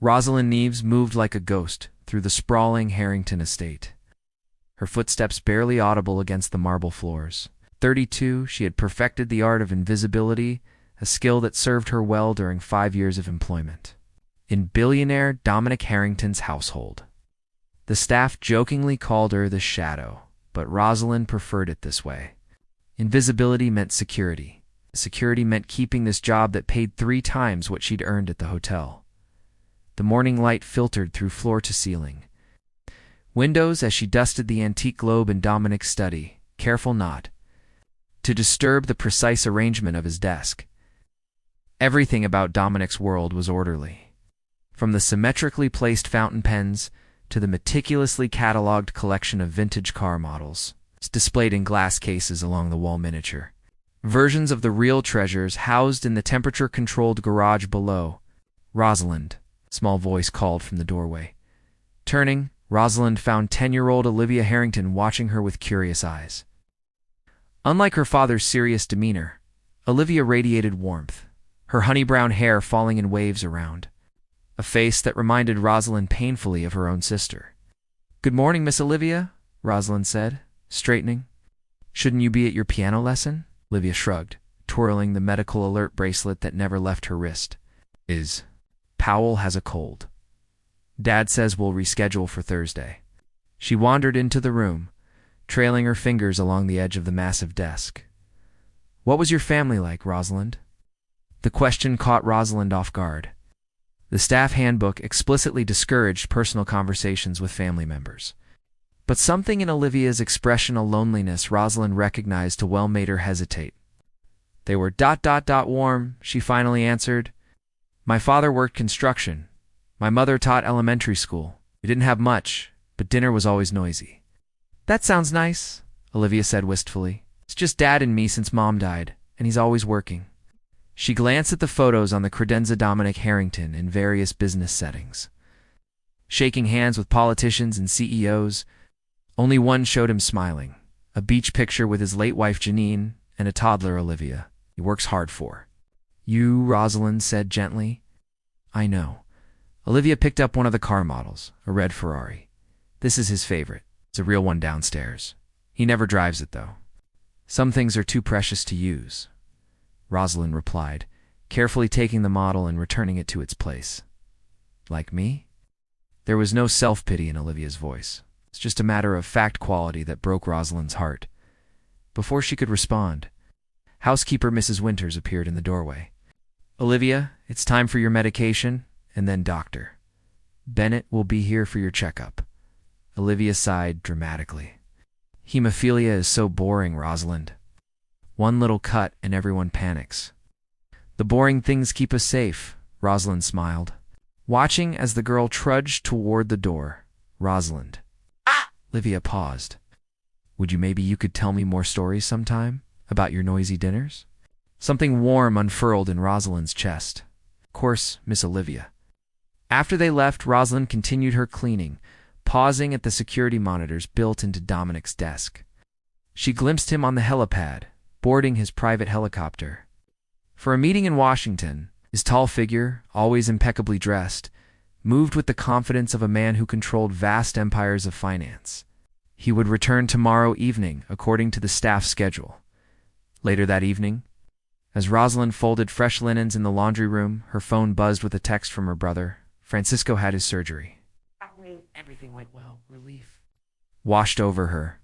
Rosalind Neves moved like a ghost through the sprawling Harrington estate, her footsteps barely audible against the marble floors. 32, she had perfected the art of invisibility, a skill that served her well during 5 years of employment in billionaire Dominic Harrington's household. The staff jokingly called her the Shadow, but Rosalind preferred it this way. Invisibility meant security. Security meant keeping this job that paid 3 times what she'd earned at the hotel. The morning light filtered through floor to ceiling windows as she dusted the antique globe in Dominic's study, careful not to disturb the precise arrangement of his desk. Everything about Dominic's world was orderly, from the symmetrically placed fountain pens to the meticulously catalogued collection of vintage car models, displayed in glass cases along the wall miniature. Versions of the real treasures housed in the temperature-controlled garage below. "Rosalind," a small voice called from the doorway. Turning, Rosalind found 10-year-old Olivia Harrington watching her with curious eyes. Unlike her father's serious demeanor, Olivia radiated warmth, her honey-brown hair falling in waves around, a face that reminded Rosalind painfully of her own sister. "Good morning, Miss Olivia," Rosalind said, straightening. "Shouldn't you be at your piano lesson?" Olivia shrugged, twirling the medical alert bracelet that never left her wrist. Powell has a cold. Dad says we'll reschedule for Thursday." She wandered into the room, trailing her fingers along the edge of the massive desk. "What was your family like, Rosalind?" The question caught Rosalind off guard. The staff handbook explicitly discouraged personal conversations with family members. But something in Olivia's expressional loneliness Rosalind recognized made her hesitate. "They were warm," she finally answered. "My father worked construction. My mother taught elementary school. We didn't have much, but dinner was always noisy." "That sounds nice," Olivia said wistfully. "It's just Dad and me since Mom died, and he's always working." She glanced at the photos on the credenza Dominic Harrington in various business settings. Shaking hands with politicians and CEOs, only one showed him smiling, a beach picture with his late wife Janine and a toddler Olivia. "He works hard for you," Rosalind said gently. "I know." Olivia picked up one of the car models, a red Ferrari. "This is his favorite. It's a real one downstairs. He never drives it, though. Some things are too precious to use," Rosalind replied, carefully taking the model and returning it to its place. "Like me?" There was no self-pity in Olivia's voice. It's just a matter of fact quality that broke Rosalind's heart. Before she could respond, housekeeper Mrs. Winters appeared in the doorway. "Olivia, it's time for your medication, and then Dr. Bennett will be here for your checkup." Olivia sighed dramatically. "Hemophilia is so boring, Rosalind. One little cut and everyone panics." "The boring things keep us safe," Rosalind smiled, watching as the girl trudged toward the door. "Rosalind." Olivia paused. Maybe you could tell me more stories sometime about your noisy dinners?" Something warm unfurled in Rosalind's chest. "Of course, Miss Olivia." After they left, Rosalind continued her cleaning, pausing at the security monitors built into Dominic's desk. She glimpsed him on the helipad, boarding his private helicopter for a meeting in Washington. His tall figure, always impeccably dressed, moved with the confidence of a man who controlled vast empires of finance. He would return tomorrow evening, according to the staff schedule. Later that evening, as Rosalind folded fresh linens in the laundry room, her phone buzzed with a text from her brother. Francisco had his surgery. Everything went well. Relief washed over her.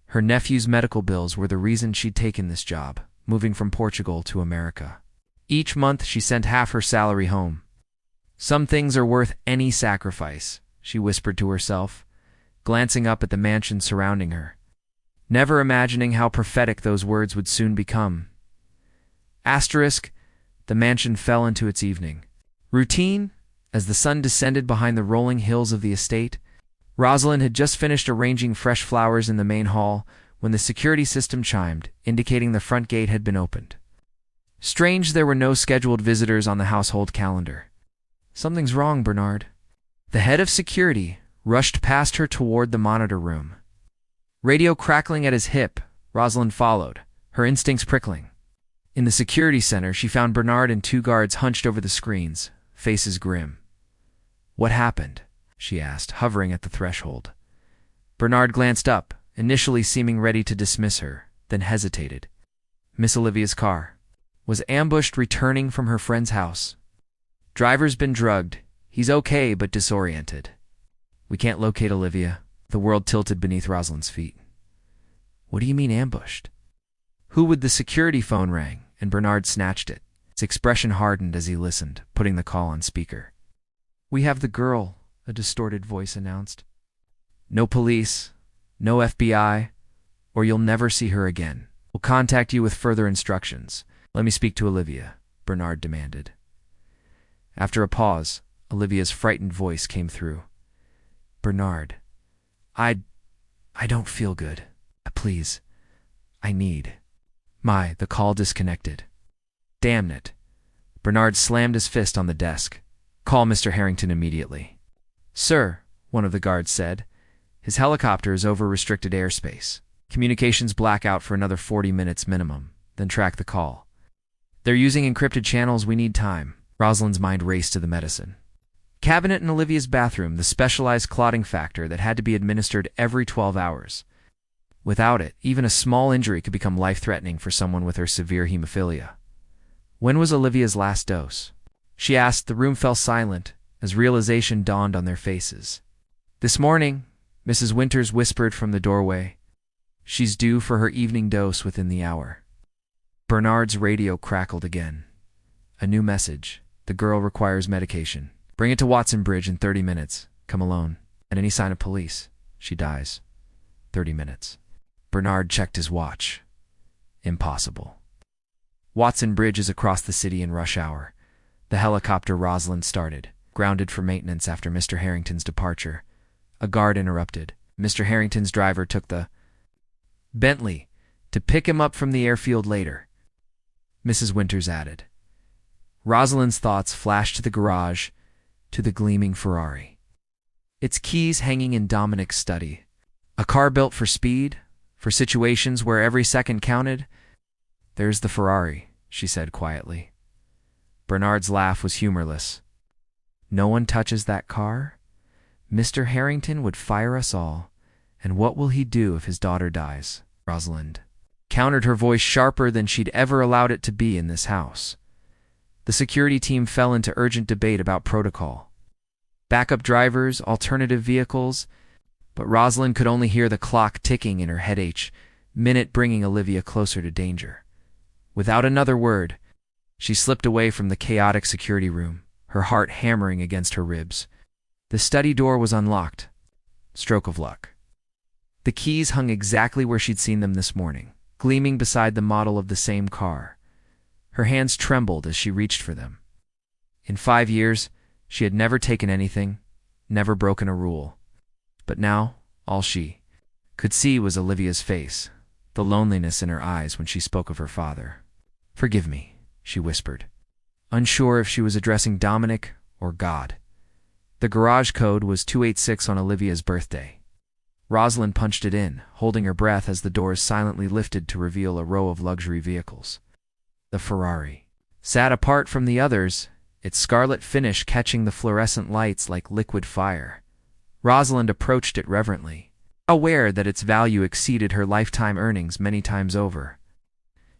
Her nephew's medical bills were the reason she'd taken this job, moving from Portugal to America. Each month she sent half her salary home. "Some things are worth any sacrifice," she whispered to herself, glancing up at the mansion surrounding her, never imagining how prophetic those words would soon become. The mansion fell into its evening routine. As the sun descended behind the rolling hills of the estate, Rosalind had just finished arranging fresh flowers in the main hall when the security system chimed, indicating the front gate had been opened. Strange there were no scheduled visitors on the household calendar. "Something's wrong, Bernard." The head of security rushed past her toward the monitor room. Radio crackling at his hip, Rosalind followed, her instincts prickling. In the security center, she found Bernard and 2 guards hunched over the screens, faces grim. "What happened?" she asked, hovering at the threshold. Bernard glanced up, initially seeming ready to dismiss her, then hesitated. Miss Olivia's car was ambushed returning from her friend's house. Driver's been drugged. He's okay, but disoriented. We can't locate Olivia. The world tilted beneath Rosalind's feet. What do you mean ambushed? Who would the security phone rang, and Bernard snatched it. His expression hardened as he listened, putting the call on speaker. We have the girl, a distorted voice announced. No police, no FBI, or you'll never see her again. We'll contact you with further instructions. Let me speak to Olivia, Bernard demanded. After a pause, Olivia's frightened voice came through. Bernard, I don't feel good. Please, I need. The call disconnected. Damn it. Bernard slammed his fist on the desk. Call Mr. Harrington immediately. Sir, one of the guards said. His helicopter is over restricted airspace. Communications blackout for another 40 minutes minimum, then track the call. They're using encrypted channels. We need time. Rosalind's mind raced to the medicine. Cabinet in Olivia's bathroom, the specialized clotting factor that had to be administered every 12 hours. Without it, even a small injury could become life-threatening for someone with her severe hemophilia. When was Olivia's last dose? She asked. The room fell silent as realization dawned on their faces. This morning, Mrs. Winters whispered from the doorway. She's due for her evening dose within the hour. Bernard's radio crackled again. A new message. The girl requires medication. Bring it to Watson Bridge in 30 minutes. Come alone. At any sign of police, she dies. 30 minutes. Bernard checked his watch. Impossible. Watson Bridge is across the city in rush hour. The helicopter Rosalind started, grounded for maintenance after Mr. Harrington's departure. A guard interrupted. Mr. Harrington's driver took the Bentley to pick him up from the airfield later. Mrs. Winters added. Rosalind's thoughts flashed to the garage, to the gleaming Ferrari. Its keys hanging in Dominic's study. A car built for speed, for situations where every second counted. There's the Ferrari, she said quietly. Bernard's laugh was humorless. No one touches that car? Mr. Harrington would fire us all. And what will he do if his daughter dies? Rosalind countered, her voice sharper than she'd ever allowed it to be in this house. The security team fell into urgent debate about protocol. Backup drivers, alternative vehicles, but Rosalind could only hear the clock ticking in her head each minute, bringing Olivia closer to danger. Without another word, she slipped away from the chaotic security room, her heart hammering against her ribs. The study door was unlocked. Stroke of luck. The keys hung exactly where she'd seen them this morning, gleaming beside the model of the same car. Her hands trembled as she reached for them. In 5 years, she had never taken anything, never broken a rule. But now, all she could see was Olivia's face, the loneliness in her eyes when she spoke of her father. Forgive me, she whispered, unsure if she was addressing Dominic or God. The garage code was 286 on Olivia's birthday. Rosalind punched it in, holding her breath as the doors silently lifted to reveal a row of luxury vehicles. The Ferrari sat apart from the others, its scarlet finish catching the fluorescent lights like liquid fire. Rosalind approached it reverently, aware that its value exceeded her lifetime earnings many times over.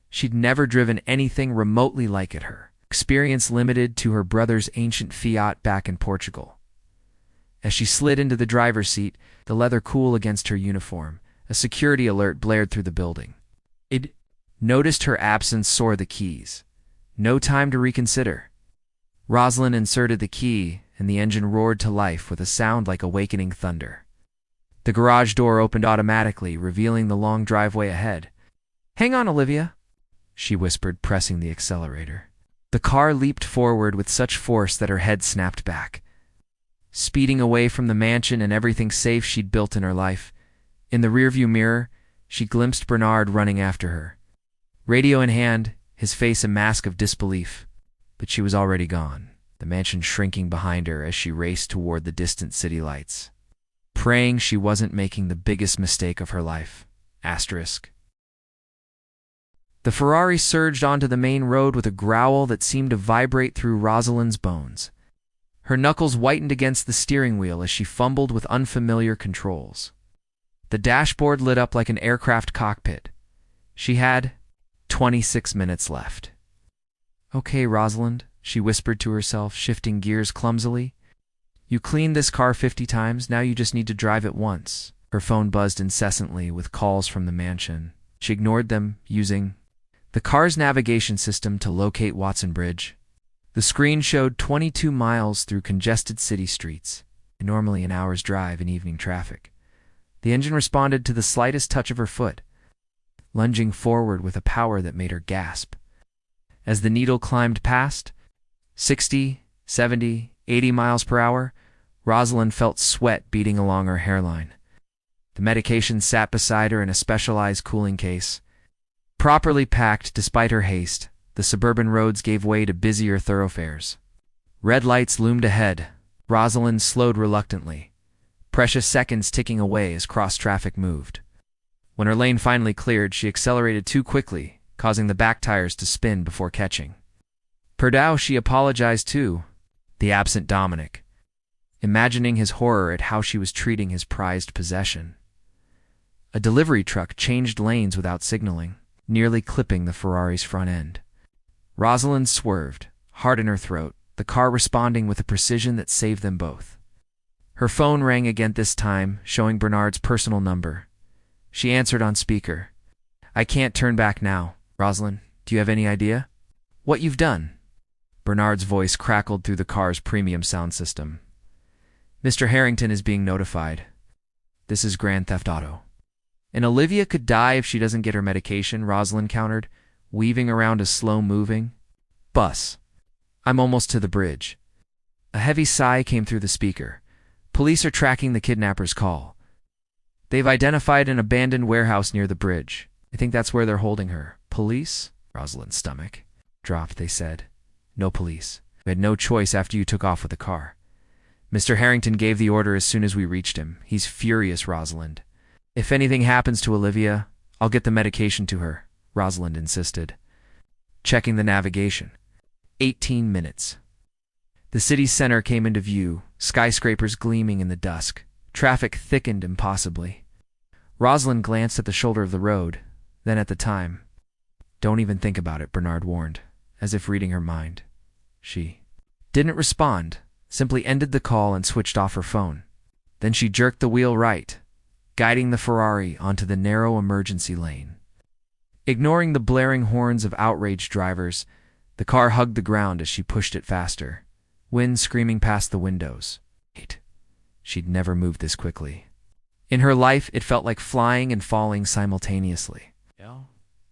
She'd never driven anything remotely like it, her experience limited to her brother's ancient Fiat back in Portugal. As she slid into the driver's seat, the leather cool against her uniform, a security alert blared through the building. It noticed her absence, saw the keys. No time to reconsider. Rosalind inserted the key, and the engine roared to life with a sound like awakening thunder. The garage door opened automatically, revealing the long driveway ahead. Hang on, Olivia, she whispered, pressing the accelerator. The car leaped forward with such force that her head snapped back. Speeding away from the mansion and everything safe she'd built in her life. In the rearview mirror, she glimpsed Bernard running after her. Radio in hand, his face a mask of disbelief. But she was already gone, the mansion shrinking behind her as she raced toward the distant city lights. Praying she wasn't making the biggest mistake of her life. Asterisk. The Ferrari surged onto the main road with a growl that seemed to vibrate through Rosalind's bones. Her knuckles whitened against the steering wheel as she fumbled with unfamiliar controls. The dashboard lit up like an aircraft cockpit. She had 26 minutes left. "Okay, Rosalind," she whispered to herself, shifting gears clumsily. "You cleaned this car 50 times, now you just need to drive it once." Her phone buzzed incessantly with calls from the mansion. She ignored them, using the car's navigation system to locate Watson Bridge. The screen showed 22 miles through congested city streets, normally an hour's drive in evening traffic. The engine responded to the slightest touch of her foot, lunging forward with a power that made her gasp. As the needle climbed past 60, 70, 80 miles per hour, Rosalind felt sweat beading along her hairline. The medication sat beside her in a specialized cooling case. Properly packed despite her haste, the suburban roads gave way to busier thoroughfares. Red lights loomed ahead. Rosalind slowed reluctantly, precious seconds ticking away as cross-traffic moved. When her lane finally cleared, she accelerated too quickly, causing the back tires to spin before catching. Perdau, she apologized to the absent Dominic, imagining his horror at how she was treating his prized possession. A delivery truck changed lanes without signaling, nearly clipping the Ferrari's front end. Rosalind swerved, heart in her throat, the car responding with a precision that saved them both. Her phone rang again, this time showing Bernard's personal number. She answered on speaker. "I can't turn back now. Rosalind, do you have any idea what you've done?" Bernard's voice crackled through the car's premium sound system. "Mr. Harrington is being notified. This is Grand Theft Auto." "And Olivia could die if she doesn't get her medication," Rosalind countered, weaving around a slow-moving bus. "I'm almost to the bridge." A heavy sigh came through the speaker. "Police are tracking the kidnapper's call. They've identified an abandoned warehouse near the bridge. I think that's where they're holding her." "Police?" Rosalind's stomach dropped. "They said no police. We had no choice after you took off with the car. Mr. Harrington gave the order as soon as we reached him. He's furious, Rosalind. If anything happens to Olivia, I'll get the medication to her," Rosalind insisted. Checking the navigation. 18 minutes. The city's center came into view, skyscrapers gleaming in the dusk. Traffic thickened impossibly. Rosalind glanced at the shoulder of the road, then at the time. "Don't even think about it," Bernard warned, as if reading her mind. She didn't respond, simply ended the call and switched off her phone. Then she jerked the wheel right, guiding the Ferrari onto the narrow emergency lane. Ignoring the blaring horns of outraged drivers, the car hugged the ground as she pushed it faster, wind screaming past the windows. She'd never moved this quickly. In her life, it felt like flying and falling simultaneously.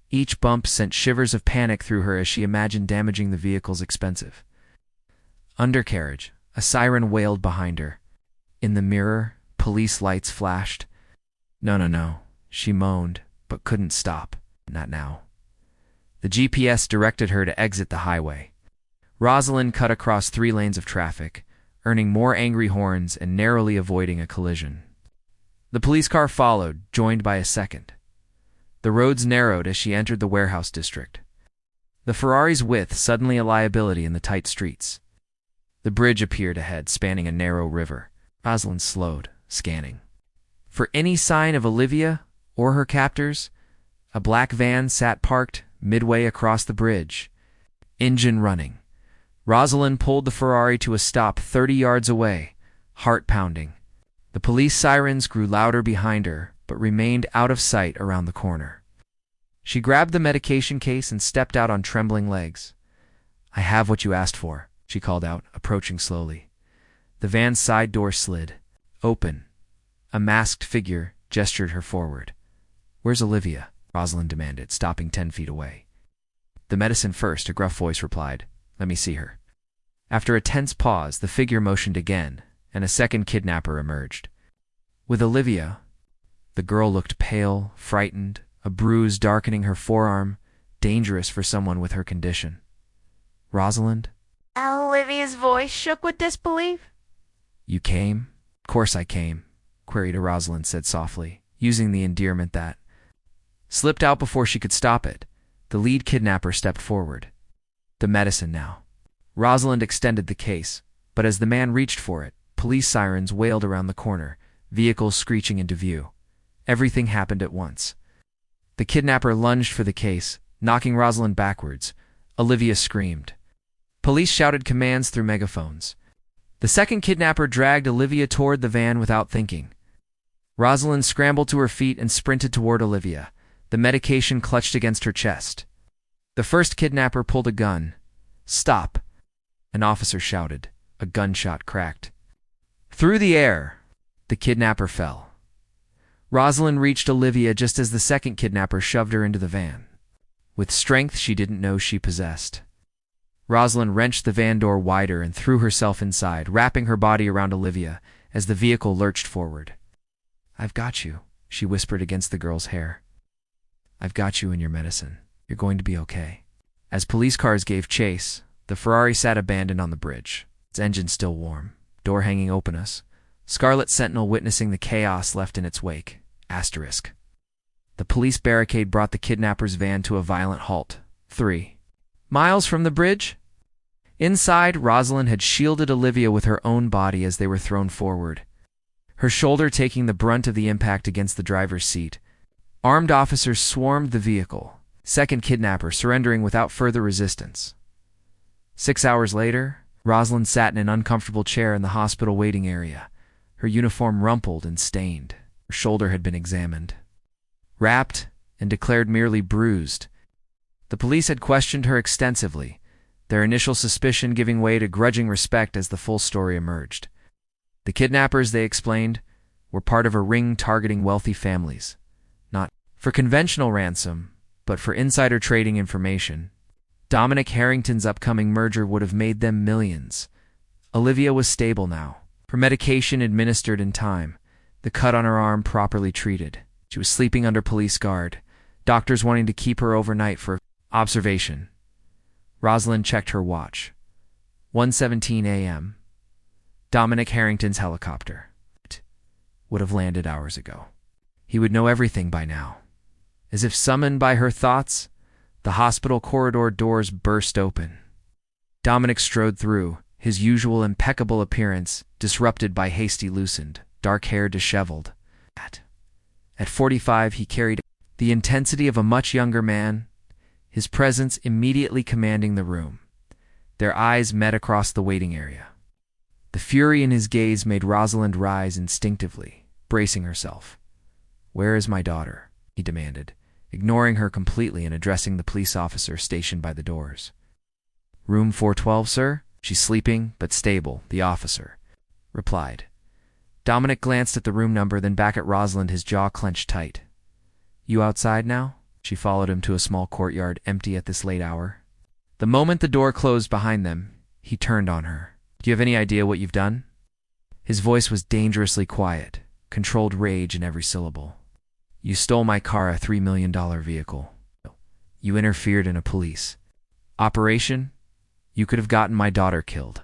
Each bump sent shivers of panic through her as she imagined damaging the vehicle's expensive undercarriage. A siren wailed behind her. In the mirror, police lights flashed. No, she moaned, but couldn't stop. Not now. The GPS directed her to exit the highway. Rosalind cut across 3 lanes of traffic, earning more angry horns and narrowly avoiding a collision. The police car followed, joined by a second. The roads narrowed as she entered the warehouse district. The Ferrari's width suddenly a liability in the tight streets. The bridge appeared ahead, spanning a narrow river. Rosalind slowed, scanning for any sign of Olivia or her captors. A black van sat parked midway across the bridge, engine running. Rosalind pulled the Ferrari to a stop 30 yards away, heart pounding. The police sirens grew louder behind her, but remained out of sight around the corner. She grabbed the medication case and stepped out on trembling legs. "I have what you asked for," she called out, approaching slowly. The van's side door slid open. A masked figure gestured her forward. "Where's Olivia?" Rosalind demanded, stopping 10 feet away. "The medicine first," a gruff voice replied. "Let me see her." After a tense pause, the figure motioned again, and a second kidnapper emerged. With Olivia, the girl looked pale, frightened, a bruise darkening her forearm, dangerous for someone with her condition. "Rosalind?" Olivia's voice shook with disbelief. "You came?" "Of course I came," queried Rosalind said softly, using the endearment that slipped out before she could stop it. The lead kidnapper stepped forward. "The medicine now." Rosalind extended the case. But as the man reached for it, police sirens wailed around the corner, vehicles screeching into view. Everything happened at once. The kidnapper lunged for the case, knocking Rosalind backwards. Olivia screamed. Police shouted commands through megaphones. The second kidnapper dragged Olivia toward the van without thinking. Rosalind scrambled to her feet and sprinted toward Olivia, the medication clutched against her chest. The first kidnapper pulled a gun. "Stop!" An officer shouted. A gunshot cracked. Through the air, the kidnapper fell. Rosalind reached Olivia just as the second kidnapper shoved her into the van, with strength she didn't know she possessed. Rosalind wrenched the van door wider and threw herself inside, wrapping her body around Olivia as the vehicle lurched forward. "I've got you," she whispered against the girl's hair. "I've got you in your medicine. You're going to be okay." As police cars gave chase, the Ferrari sat abandoned on the bridge, its engine still warm, door hanging open us. Scarlet Sentinel witnessing the chaos left in its wake. Asterisk. The police barricade brought the kidnapper's van to a violent halt. 3 miles from the bridge? Inside, Rosalind had shielded Olivia with her own body as they were thrown forward, her shoulder taking the brunt of the impact against the driver's seat. Armed officers swarmed the vehicle, second kidnapper surrendering without further resistance. 6 hours later, Rosalind sat in an uncomfortable chair in the hospital waiting area, her uniform rumpled and stained. Her shoulder had been examined, wrapped, and declared merely bruised. The police had questioned her extensively, their initial suspicion giving way to grudging respect as the full story emerged. The kidnappers, they explained, were part of a ring targeting wealthy families, not for conventional ransom, but for insider trading information. Dominic Harrington's upcoming merger would have made them millions. Olivia was stable now, her medication administered in time, the cut on her arm properly treated. She was sleeping under police guard, doctors wanting to keep her overnight for observation. Rosalind checked her watch. 1:17 a.m. Dominic Harrington's helicopter would have landed hours ago. He would know everything by now. As if summoned by her thoughts, the hospital corridor doors burst open. Dominic strode through, his usual impeccable appearance disrupted by hasty loosened, dark hair disheveled. At 45, he carried the intensity of a much younger man, his presence immediately commanding the room. Their eyes met across the waiting area. The fury in his gaze made Rosalind rise instinctively, bracing herself. "Where is my daughter?" he demanded, ignoring her completely and addressing the police officer stationed by the doors. "Room 412, sir? She's sleeping, but stable," the officer replied. Dominic glanced at the room number, then back at Rosalind, his jaw clenched tight. "You outside now?" She followed him to a small courtyard, empty at this late hour. The moment the door closed behind them, he turned on her. "Do you have any idea what you've done?" His voice was dangerously quiet, controlled rage in every syllable. "You stole my car, a $3 million vehicle. You interfered in a police operation. You could have gotten my daughter killed."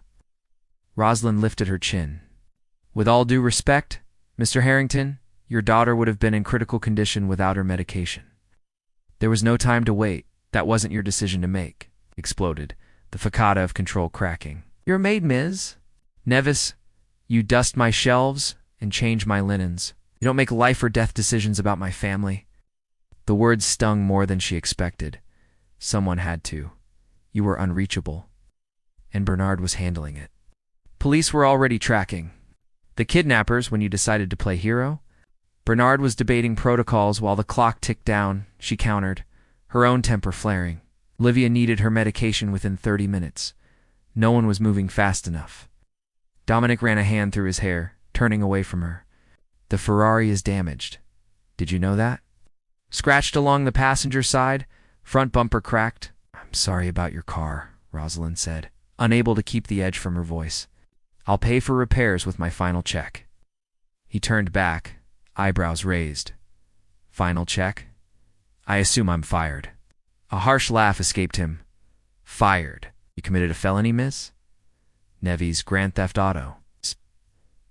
Rosalind lifted her chin. "With all due respect, Mr. Harrington, your daughter would have been in critical condition without her medication. There was no time to wait. That wasn't your decision to make," exploded, the facade of control cracking. "You're Maid, Ms. Nevis. You dust my shelves and change my linens. You don't make life or death decisions about my family." The words stung more than she expected. Someone had to. You were unreachable. And Bernard was handling it. Police were already tracking the kidnappers when you decided to play hero. Bernard was debating protocols while the clock ticked down, she countered, her own temper flaring. Olivia needed her medication within 30 minutes. No one was moving fast enough. Dominic ran a hand through his hair, turning away from her. "The Ferrari is damaged. Did you know that? Scratched along the passenger side, front bumper cracked." "I'm sorry about your car," Rosalind said, unable to keep the edge from her voice. "I'll pay for repairs with my final check." He turned back, eyebrows raised. "Final check? I assume I'm fired." A harsh laugh escaped him. "Fired? You committed a felony, miss?" "Nevis, Grand Theft Auto.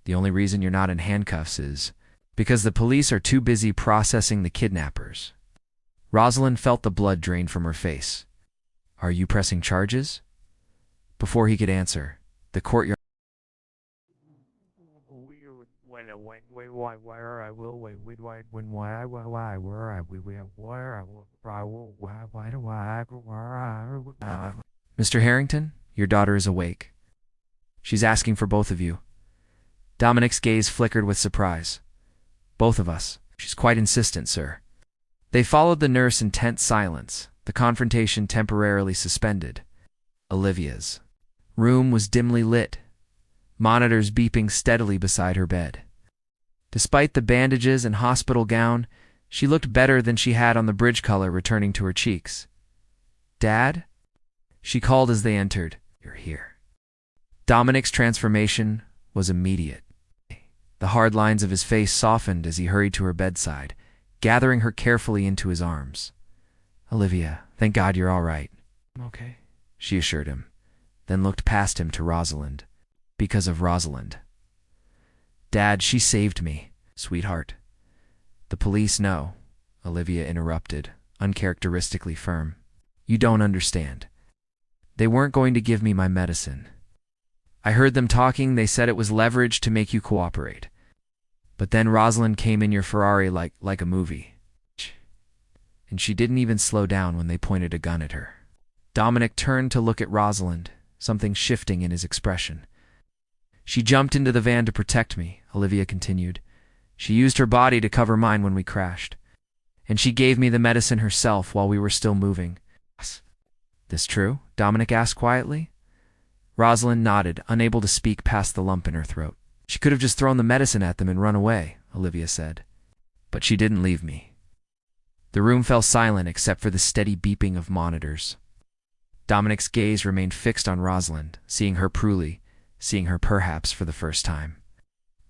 The only reason you're not in handcuffs is because the police are too busy processing the kidnappers." Rosalind felt the blood drain from her face. "Are you pressing charges?" Before he could answer, the courtyard where I will wait with when why where I we where I will why do I where I Mr. Harrington, your daughter is awake. She's asking for both of you. Dominic's gaze flickered with surprise. Both of us. She's quite insistent, sir. They followed the nurse in tense silence, the confrontation temporarily suspended. Olivia's room was dimly lit, monitors beeping steadily beside her bed. Despite the bandages and hospital gown, she looked better than she had on the bridge color returning to her cheeks. "Dad?" she called as they entered. "You're here." Dominic's transformation was immediate. The hard lines of his face softened as he hurried to her bedside, gathering her carefully into his arms. "Olivia, thank God you're all right." "I'm okay," she assured him, then looked past him to Rosalind. "Because of Rosalind." "Dad, she saved me, sweetheart." "The police know," Olivia interrupted, uncharacteristically firm. "You don't understand. They weren't going to give me my medicine. I heard them talking. They said it was leverage to make you cooperate. But then Rosalind came in your Ferrari like a movie. And she didn't even slow down when they pointed a gun at her." Dominic turned to look at Rosalind, something shifting in his expression. "She jumped into the van to protect me," Olivia continued. "She used her body to cover mine when we crashed. And she gave me the medicine herself while we were still moving." "This true?" Dominic asked quietly. Rosalind nodded, unable to speak past the lump in her throat. "She could have just thrown the medicine at them and run away," Olivia said. "But she didn't leave me." The room fell silent except for the steady beeping of monitors. Dominic's gaze remained fixed on Rosalind, seeing her pruly, seeing her perhaps for the first time.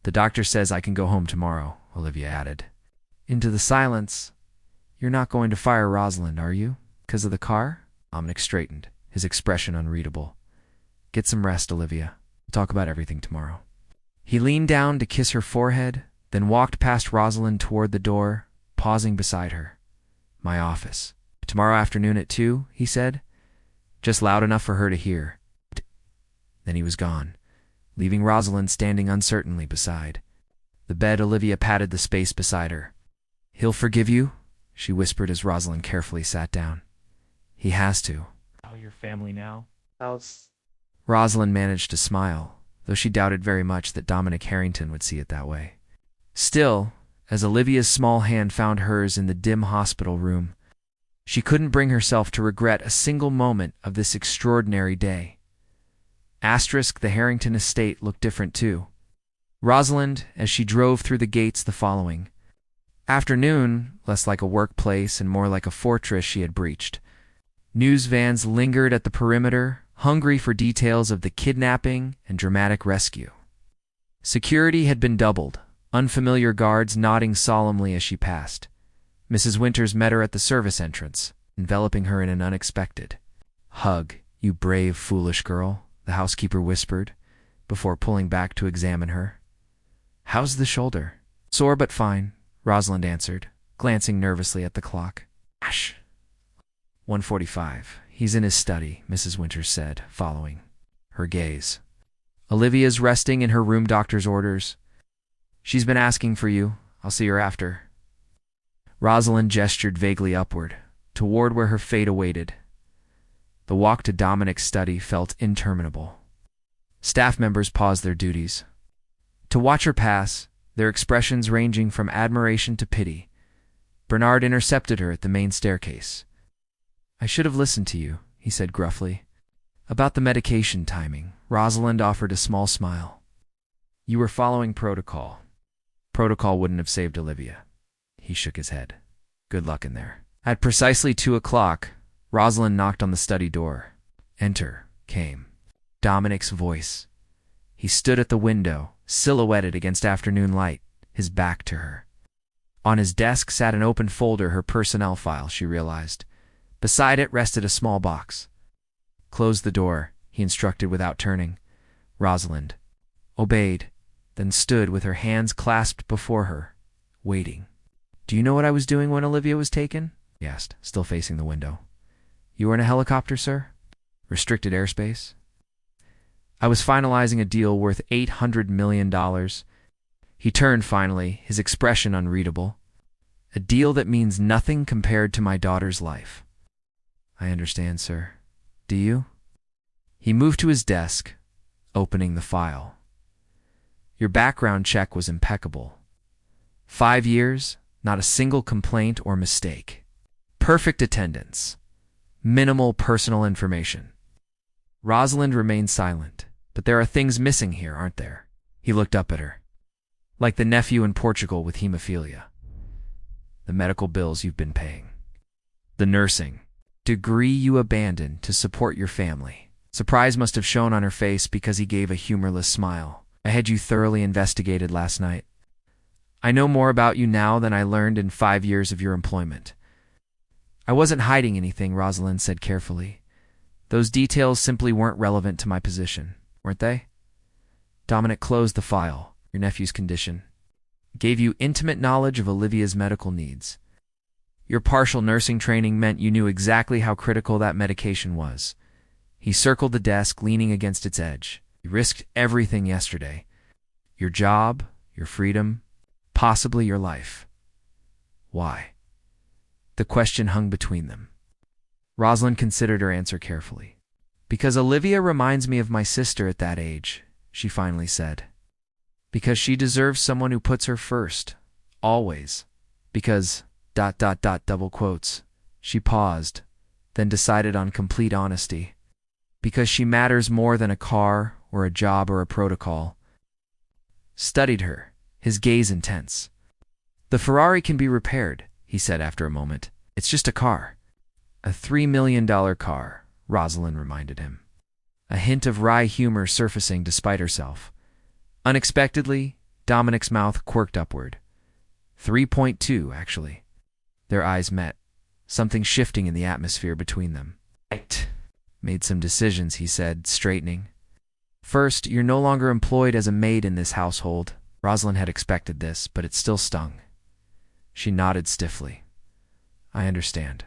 "The doctor says I can go home tomorrow," Olivia added. Into the silence. "You're not going to fire Rosalind, are you? 'Cause of the car?" Dominic straightened, his expression unreadable. "Get some rest, Olivia. We'll talk about everything tomorrow." He leaned down to kiss her forehead, then walked past Rosalind toward the door, pausing beside her. "My office. Tomorrow afternoon at 2, he said. Just loud enough for her to hear. Then he was gone, leaving Rosalind standing uncertainly beside the bed. Olivia patted the space beside her. "He'll forgive you?" she whispered as Rosalind carefully sat down. "He has to." How your family now? How's Rosalind managed to smile, though she doubted very much that Dominic Harrington would see it that way. Still, as Olivia's small hand found hers in the dim hospital room, she couldn't bring herself to regret a single moment of this extraordinary day. The Harrington estate looked different too. Rosalind, as she drove through the gates the following afternoon, less like a workplace and more like a fortress she had breached. News vans lingered at the perimeter, hungry for details of the kidnapping and dramatic rescue. Security had been doubled, unfamiliar guards nodding solemnly as she passed. Mrs. Winters met her at the service entrance, enveloping her in an unexpected hug. "You brave, foolish girl," the housekeeper whispered, before pulling back to examine her. "How's the shoulder?" "Sore but fine," Rosalind answered, glancing nervously at the clock. "Ash. 1:45. He's in his study," Mrs. Winters said, following her gaze. "Olivia's resting in her room, doctor's orders. She's been asking for you. I'll see her after." Rosalind gestured vaguely upward, toward where her fate awaited. The walk to Dominic's study felt interminable. Staff members paused their duties to watch her pass, their expressions ranging from admiration to pity. Bernard intercepted her at the main staircase. "I should have listened to you," he said gruffly. "About the medication timing." Rosalind offered a small smile. "You were following protocol." "Protocol wouldn't have saved Olivia." He shook his head. "Good luck in there." At precisely 2:00, Rosalind knocked on the study door. "Enter," came Dominic's voice. He stood at the window, silhouetted against afternoon light, his back to her. On his desk sat an open folder, her personnel file, she realized. Beside it rested a small box. "Close the door," he instructed without turning. Rosalind obeyed, then stood with her hands clasped before her, waiting. "Do you know what I was doing when Olivia was taken?" he asked, still facing the window. "You were in a helicopter, sir? Restricted airspace?" I was finalizing a deal worth $800 million. He turned finally, his expression unreadable. A deal that means nothing compared to my daughter's life. I understand, sir. Do you? He moved to his desk, opening the file. Your background check was impeccable. 5 years, not a single complaint or mistake. Perfect attendance. Minimal personal information. Rosalind remained silent. But there are things missing here, aren't there? He looked up at her. Like the nephew in Portugal with hemophilia. The medical bills you've been paying. The nursing degree you abandoned to support your family. Surprise must have shown on her face because he gave a humorless smile. I had you thoroughly investigated last night. I know more about you now than I learned in 5 years of your employment. I wasn't hiding anything, Rosalind said carefully. Those details simply weren't relevant to my position, weren't they? Dominic closed the file. Your nephew's condition gave you intimate knowledge of Olivia's medical needs. Your partial nursing training meant you knew exactly how critical that medication was. He circled the desk, leaning against its edge. You risked everything yesterday. Your job, your freedom, possibly your life. Why? The question hung between them. Rosalind considered her answer carefully. Because Olivia reminds me of my sister at that age, she finally said. Because she deserves someone who puts her first, always. Because, double quotes, she paused, then decided on complete honesty. Because she matters more than a car or a job or a protocol. Studied her, his gaze intense. The Ferrari can be repaired, he said after a moment. It's just a car. A $3 million car, Rosalind reminded him. A hint of wry humor surfacing despite herself. Unexpectedly, Dominic's mouth quirked upward. 3.2, actually. Their eyes met, something shifting in the atmosphere between them. Right. Made some decisions, he said, straightening. First, you're no longer employed as a maid in this household. Rosalind had expected this, but it still stung. She nodded stiffly. I understand.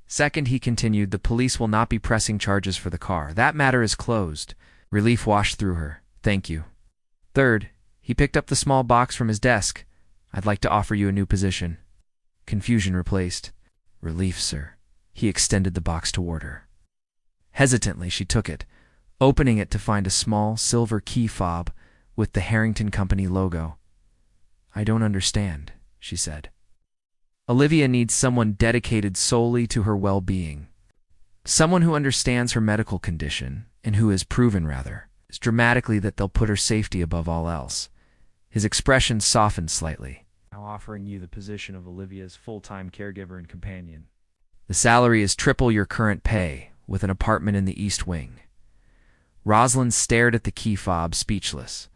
Second, he continued, the police will not be pressing charges for the car. That matter is closed. Relief washed through her. Thank you. Third, he picked up the small box from his desk. I'd like to offer you a new position. Confusion replaced. Relief, sir. He extended the box toward her. Hesitantly, she took it, opening it to find a small silver key fob with the Harrington Company logo. I don't understand, she said. Olivia needs someone dedicated solely to her well-being. Someone who understands her medical condition, and who has proven, dramatically that they'll put her safety above all else. His expression softened slightly. Now offering you the position of Olivia's full-time caregiver and companion. The salary is triple your current pay, with an apartment in the East Wing. Rosalind stared at the key fob, speechless.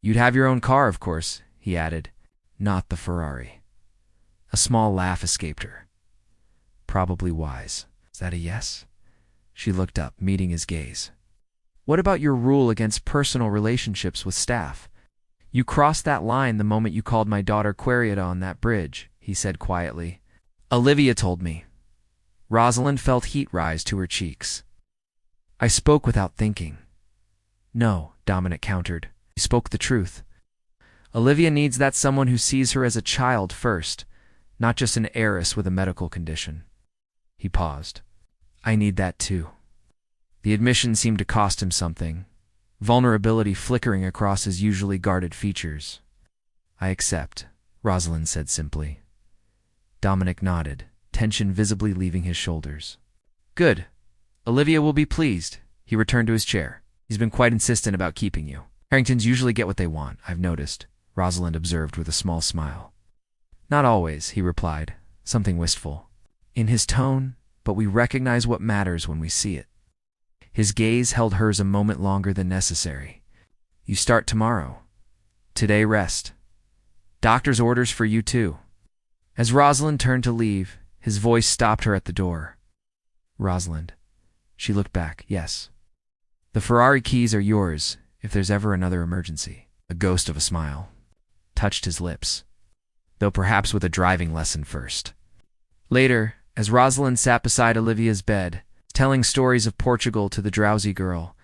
You'd have your own car, of course, he added. Not the Ferrari. A small laugh escaped her. Probably wise. Is that a yes? She looked up, meeting his gaze. What about your rule against personal relationships with staff? You crossed that line the moment you called my daughter Querieta on that bridge, he said quietly. Olivia told me. Rosalind felt heat rise to her cheeks. I spoke without thinking. No, Dominic countered. You spoke the truth. Olivia needs that someone who sees her as a child first, not just an heiress with a medical condition. He paused. I need that too. The admission seemed to cost him something, vulnerability flickering across his usually guarded features. I accept, Rosalind said simply. Dominic nodded, tension visibly leaving his shoulders. Good. Olivia will be pleased. He returned to his chair. He's been quite insistent about keeping you. Harringtons usually get what they want, I've noticed, Rosalind observed with a small smile. Not always, he replied, something wistful in his tone, but we recognize what matters when we see it. His gaze held hers a moment longer than necessary. You start tomorrow. Today, rest. Doctor's orders for you, too. As Rosalind turned to leave, his voice stopped her at the door. Rosalind. She looked back. Yes. The Ferrari keys are yours if there's ever another emergency. A ghost of a smile touched his lips, though perhaps with a driving lesson first. Later, as Rosalind sat beside Olivia's bed, telling stories of Portugal to the drowsy girl,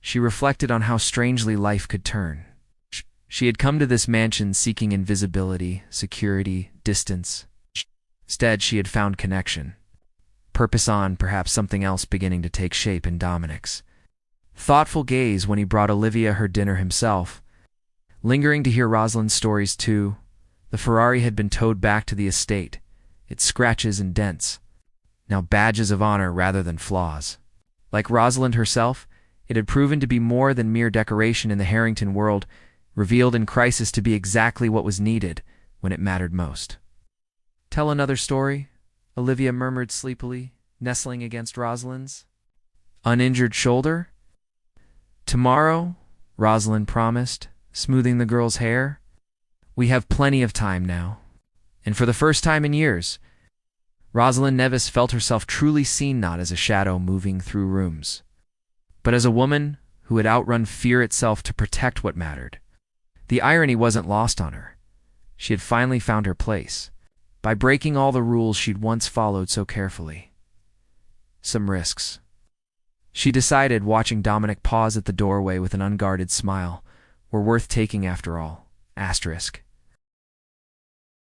She reflected on how strangely life could turn. She had come to this mansion seeking invisibility, security, distance. Instead, she had found connection. Purpose on, perhaps something else beginning to take shape in Dominic's thoughtful gaze when he brought Olivia her dinner himself. Lingering to hear Rosalind's stories too, the Ferrari had been towed back to the estate, its scratches and dents, now badges of honor rather than flaws. Like Rosalind herself, it had proven to be more than mere decoration in the Harrington world, revealed in crisis to be exactly what was needed when it mattered most. "Tell another story," Olivia murmured sleepily, nestling against Rosalind's uninjured shoulder. "Tomorrow," Rosalind promised, smoothing the girl's hair. "We have plenty of time now." And for the first time in years, Rosalind Nevis felt herself truly seen, not as a shadow moving through rooms, but as a woman who had outrun fear itself to protect what mattered. The irony wasn't lost on her. She had finally found her place, by breaking all the rules she'd once followed so carefully. Some risks, she decided, watching Dominic pause at the doorway with an unguarded smile, were worth taking after all. Asterisk.